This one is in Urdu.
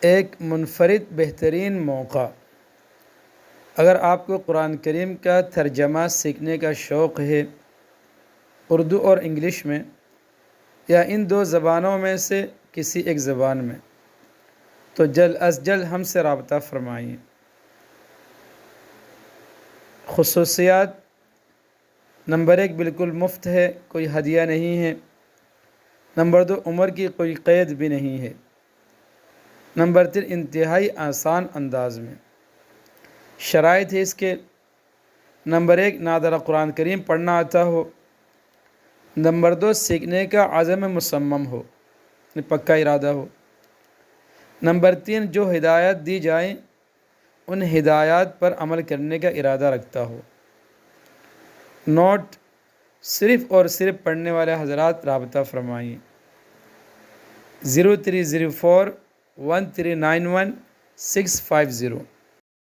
ایک منفرد بہترین موقع۔ اگر آپ کو قرآن کریم کا ترجمہ سیکھنے کا شوق ہے، اردو اور انگلش میں یا ان دو زبانوں میں سے کسی ایک زبان میں، تو جلد از جلد ہم سے رابطہ فرمائیے۔ خصوصیات: نمبر 1، بالکل مفت ہے، کوئی ہدیہ نہیں ہے۔ نمبر 2، عمر کی کوئی قید بھی نہیں ہے۔ نمبر 3، انتہائی آسان انداز میں۔ شرائط ہے اس کے: نمبر 1، نادرہ قرآن کریم پڑھنا آتا ہو۔ نمبر 2، سیکھنے کا عزم مصمم ہو، پکا ارادہ ہو۔ نمبر 3، جو ہدایات دی جائیں ان ہدایات پر عمل کرنے کا ارادہ رکھتا ہو۔ نوٹ: صرف اور صرف پڑھنے والے حضرات رابطہ فرمائیں۔ 0304 1391 650